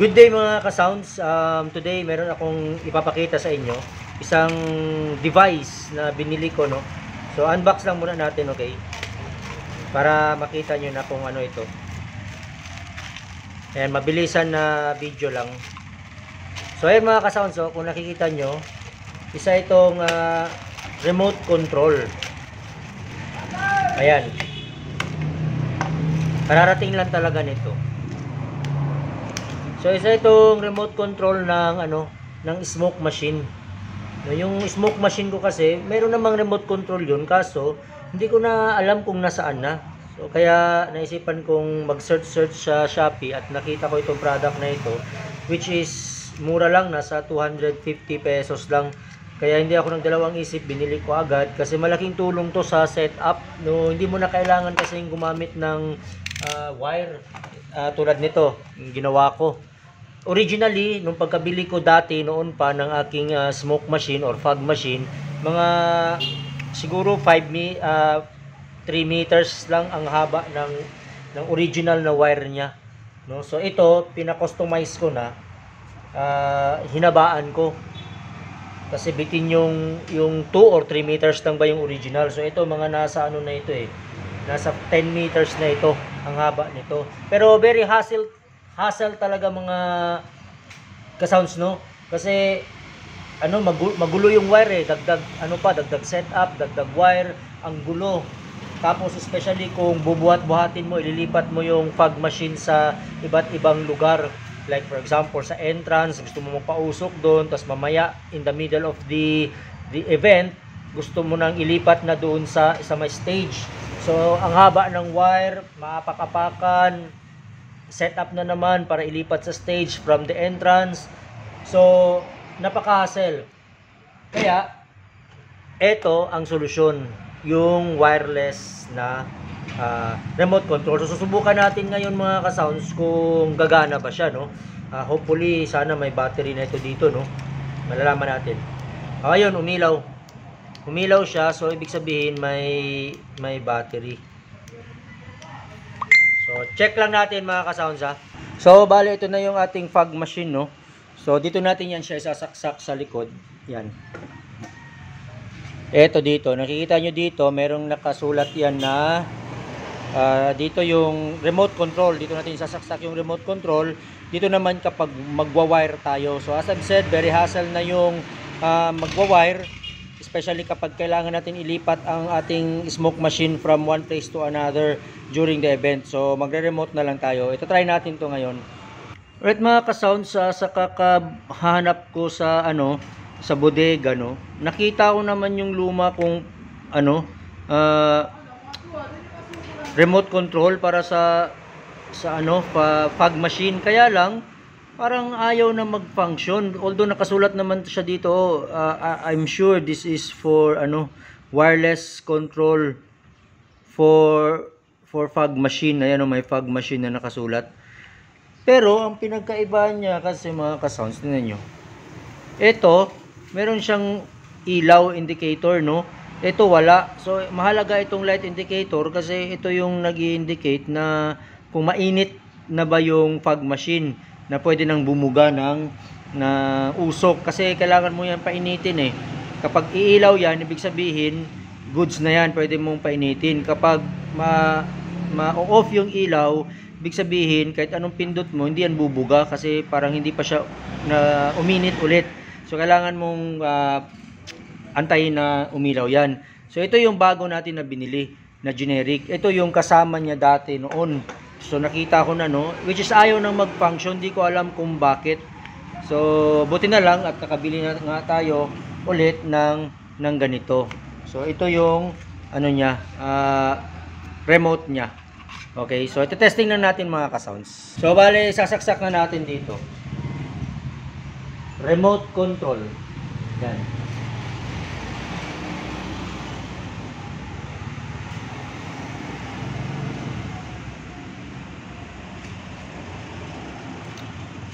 Good day mga ka-sounds. Today meron akong ipapakita sa inyo isang device na binili ko, no. So unbox lang muna natin, okay? Para makita nyo na kung ano ito. Ayan, mabilisan na video lang. So ayan mga ka-sounds, so, kung nakikita nyo, isa itong remote control. Ayan. Kararating lang talaga nito. So isa itong remote control ng ng smoke machine. No, yung smoke machine ko kasi, meron namang remote control yun, kaso hindi ko na alam kung nasaan na. So kaya naisipan kong mag-search sa Shopee at nakita ko itong product na ito, which is mura lang, nasa 250 pesos lang. Kaya hindi ako nagdalawang isip, binili ko agad kasi malaking tulong to sa setup. No, hindi mo na kailangan kasi gumamit ng wire tulad nito, yung ginawa ko. Originally, nung pagkabili ko dati noon pa ng aking smoke machine or fog machine, mga siguro 3 meters lang ang haba ng original na wire niya, no? So ito, pina-customize ko na, hinabaan ko kasi bitin yung 2 or 3 meters lang ba yung original. So ito, mga nasa ano na ito nasa 10 meters na ito ang haba nito. Pero very hassle talaga mga ka-sounds, no? Kasi magulo yung wire dagdag dagdag setup, dagdag wire, ang gulo. Tapos especially kung bubuhat-buhatin mo, ililipat mo yung fog machine sa iba't ibang lugar. Like for example, sa entrance, gusto mo magpausok doon, tapos mamaya in the middle of the event, gusto mo nang ilipat na doon sa may stage. So ang haba ng wire, maapak-apakan, set up na naman para ilipat sa stage from the entrance. So napaka-hassle. Kaya ito ang solusyon, yung wireless na remote control. So susubukan natin ngayon mga ka-sounds kung gagana ba siya, no? Hopefully sana may battery na ito dito, no? Malalaman natin. Ayun, umilaw siya, so ibig sabihin may battery. So, check lang natin mga ka-sounds, ha. So, bale, ito na yung ating fog machine, no. So, dito natin yan siya isasaksak sa likod. Yan. Ito dito. Nakikita nyo dito, merong nakasulat yan na dito yung remote control. Dito natin isasaksak yung remote control. Dito naman kapag magwa-wire tayo. So, as I've said, very hassle na yung magwa-wire. Especially kapag kailangan natin ilipat ang ating smoke machine from one place to another during the event. So magre-remote na lang tayo. Ito, try natin to ngayon. Alright mga ka-sounds, sa kakahanap ko sa sa bodega, no, nakita ko naman yung luma kong remote control para sa fog machine. Kaya lang parang ayaw na mag-function. Although nakasulat naman siya dito, I'm sure this is for wireless control for fog machine. Ayan, may fog machine na nakasulat. Pero ang pinagkaiba niya kasi mga ka-sounds, tingnan nyo. Ito, meron siyang ilaw indicator, no? Ito wala. So mahalaga itong light indicator kasi ito yung nag-i-indicate na kung mainit na ba yung fog machine, na pwede nang bumuga ng usok. Kasi kailangan mo yan painitin Kapag iilaw yan, ibig sabihin, goods na yan, pwede mong painitin. Kapag ma-off yung ilaw, ibig sabihin, kahit anong pindot mo, hindi yan bubuga kasi parang hindi pa siya uminit ulit. So, kailangan mong antayin na umilaw yan. So, ito yung bago natin na binili, na generic. Ito yung kasama niya dati noon. So nakita ko na, no, which is ayaw nang mag-function. Di ko alam kung bakit. So buti na lang at nakabili na nga tayo ulit ng ganito. So ito yung niya, remote niya. Okay, so ito testing na natin mga ka-sounds. So bale, sasaksak na natin dito. Remote control. Yan.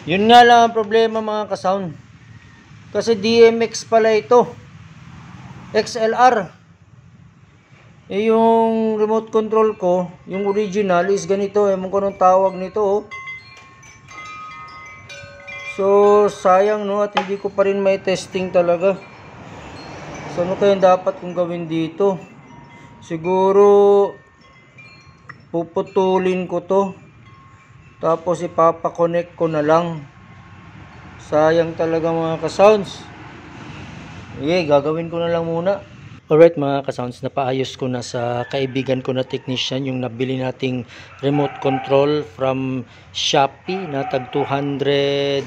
Yun nga lang ang problema mga ka-sound. Kasi DMX pala ito. XLR. Yung remote control ko, yung original is ganito. Ewan ko nung tawag nito. So, sayang no, at hindi ko pa rin may testing talaga. So, ano kaya dapat kong gawin dito? Siguro, puputulin ko to. Tapos, ipapaconnect ko na lang. Sayang talaga mga ka-sounds. Okay, gagawin ko na lang muna. Alright mga ka-sounds, napaayos ko na sa kaibigan ko na technician yung nabili nating remote control from Shopee na tag 250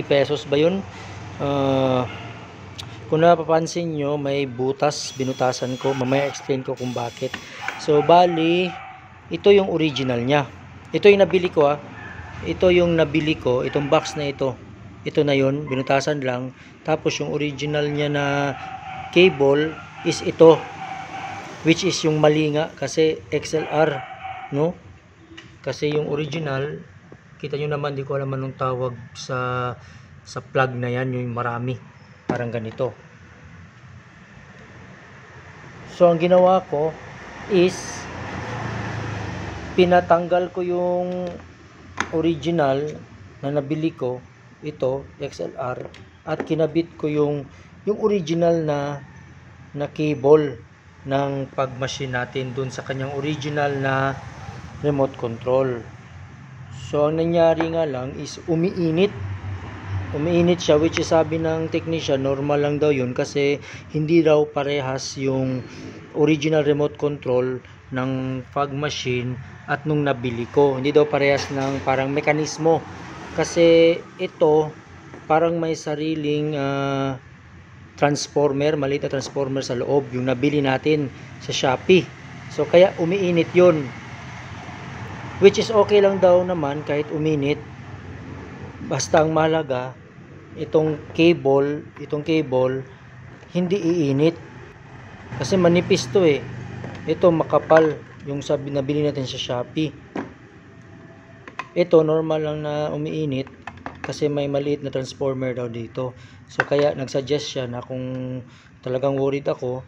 pesos ba yun? Kung napapansin nyo, may butas, binutasan ko. Mamaya explain ko kung bakit. So bali, ito yung original nya. Ito yung nabili ko Ito yung nabili ko, itong box na ito. Ito na yun, binutasan lang. Tapos yung original nya na cable is ito, which is yung mali nga kasi XLR, no? Kasi yung original, kita nyo naman, di ko alam anong tawag sa plug na yan, yung marami, parang ganito. So ang ginawa ko is pinatanggal ko yung original na nabili ko, ito XLR, at kinabit ko yung original na cable ng pag-machine natin dun sa kanyang original na remote control. So ang nangyari nga lang is umiinit siya, which is sabi ng technician normal lang daw yun kasi hindi daw parehas yung original remote control ng fog machine at nung nabili ko. Hindi daw parehas ng parang mekanismo kasi ito parang may sariling transformer, maliit na transformer sa loob, yung nabili natin sa Shopee. So kaya umiinit yun, which is okay lang daw naman kahit uminit, basta ang mahalaga itong cable hindi iinit kasi manipis to ito makapal yung sabi nabili natin sa Shopee. Ito normal lang na umiinit kasi may maliit na transformer daw dito. So kaya nagsuggest siya na kung talagang worried ako,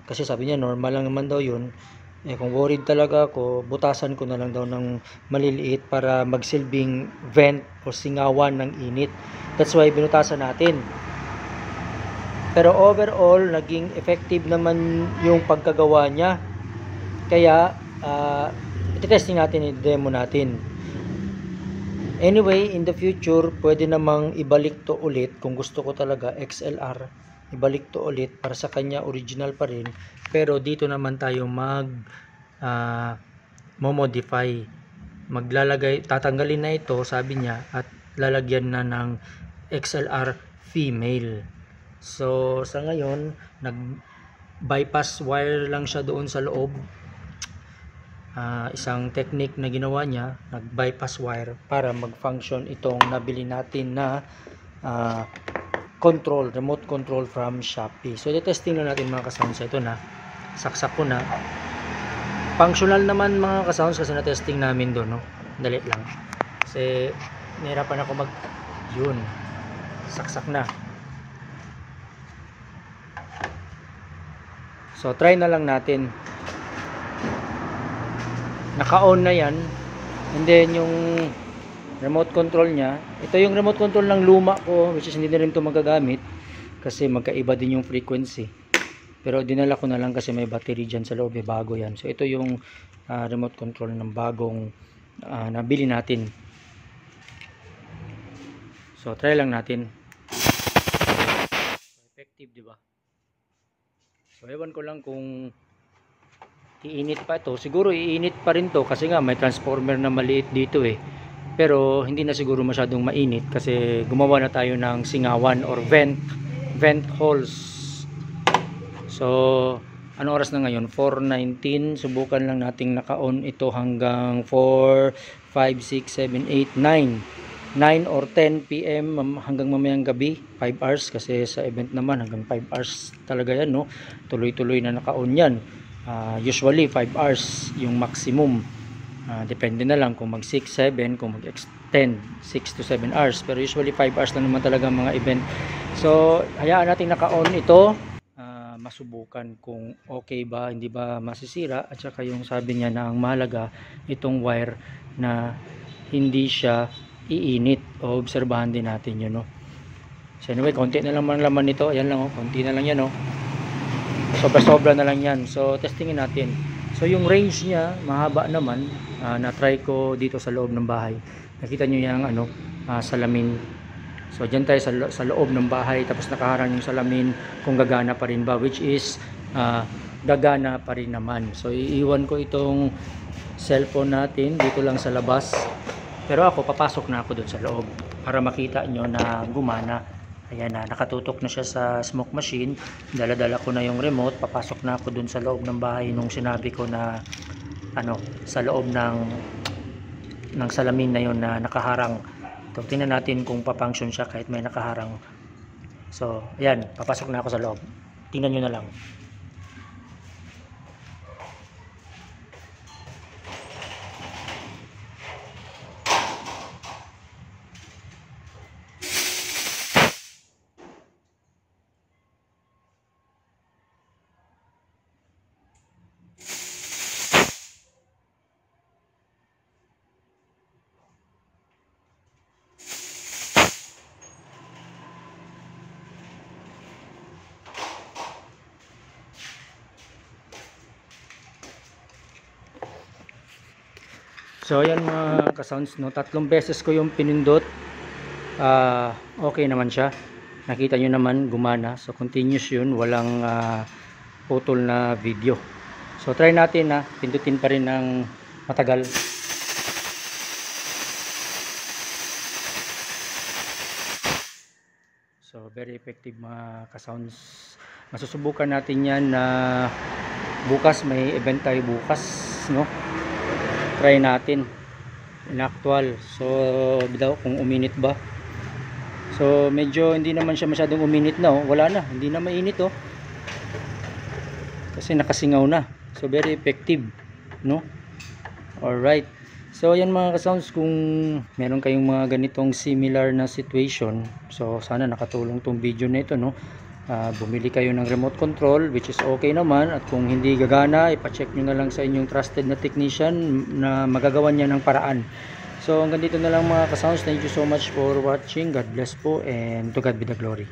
kasi sabi niya normal lang naman daw yun, kung worried talaga ako, butasan ko na lang daw ng maliliit para magsilbing vent o singawan ng init. That's why binutasan natin. Pero overall, naging effective naman yung pagkagawa niya. Kaya i-testing natin, i-demo natin. Anyway, in the future, pwede namang ibalik to ulit kung gusto ko talaga XLR. Ibalik to ulit para sa kanya original pa rin. Pero dito naman tayo modify. Tatanggalin na ito, sabi niya, at lalagyan na ng XLR female. So, sa ngayon, nag-bypass wire lang siya doon sa loob. Isang technique na ginawa niya, nag-bypass wire para mag-function itong nabili natin na remote control from Shopee. So i-testing na natin mga ka-sounds. Ito na, saksak ko na. Functional naman mga ka-sounds kasi na-testing namin doon, no? Dali lang kasi nahirapan ako yun, saksak na. So try na lang natin. Naka-on na yan, and then yung remote control nya, ito yung remote control ng luma ko, which is hindi na rin ito magagamit kasi magkaiba din yung frequency, pero dinala ko na lang kasi may battery dyan sa loob, bago yan. So ito yung remote control ng bagong nabili natin. So try lang natin. Effective, diba? So ewan ko lang kung iinit pa ito. Siguro iinit pa rin to kasi nga may transformer na maliit dito pero hindi na siguro masyadong mainit kasi gumawa na tayo ng singawan or vent holes. So ano oras na ngayon? 4:19. Subukan lang nating naka-on ito hanggang 4, 5, 6, 7, 8, 9 or 10 PM hanggang mamayang gabi, 5 hours kasi sa event naman hanggang 5 hours talaga yan, no? Tuloy-tuloy na naka-on yan. Usually 5 hours yung maximum, depende na lang kung mag 6, 7, kung mag extend 6 to 7 hours, pero usually 5 hours lang naman talaga mga event. So hayaan natin naka-on ito, masubukan kung okay ba, hindi ba masisira, at saka yung sabi niya na ang mahalaga itong wire na hindi siya iinit. O obserbahan din natin yun, no? So anyway, konti na lang man laman nito. Ayan lang, oh, konti na lang yan, oh. Sobra-sobra na lang yan. So testingin natin. So yung range niya mahaba naman. Na-try ko dito sa loob ng bahay. Nakita nyo yung salamin. So dyan tayo sa loob ng bahay, tapos nakaharang yung salamin kung gagana pa rin ba, which is gagana pa rin naman. So iiwan ko itong cellphone natin dito lang sa labas, pero ako papasok na ako dun sa loob para makita nyo na gumana. Ayan na, nakatutok na siya sa smoke machine. Dala-dala ko na yung remote, papasok na ako dun sa loob ng bahay nung sinabi ko na sa loob ng salamin na yun na nakaharang. So tingnan natin kung pa-function siya kahit may nakaharang. So ayan, papasok na ako sa loob. Tingnan nyo na lang. So ayan mga ka-sounds, no, 3 beses ko yung pinindot. Okay naman siya. Nakita nyo naman gumana. So continuous yun, walang putol na video. So try natin na pindutin pa rin ng matagal. So very effective mga ka-sounds. Masusubukan natin yan na bukas, may event tayo bukas, no? Try natin in actual. So daw kung uminit ba. So medyo hindi naman siya masyadong uminit na, oh. Wala na, hindi na mainit, oh. Kasi nakasingaw na. So very effective, no? Alright. So ayan mga ka-sounds, kung meron kayong mga ganitong similar na situation, so sana nakatulong tong video na ito, no? Bumili kayo ng remote control, which is okay naman, at kung hindi gagana, ipacheck nyo na lang sa inyong trusted na technician na magagawan niya ng paraan. So hanggang dito na lang mga ka-sounds. Thank you so much for watching. God bless po, and to God be the glory.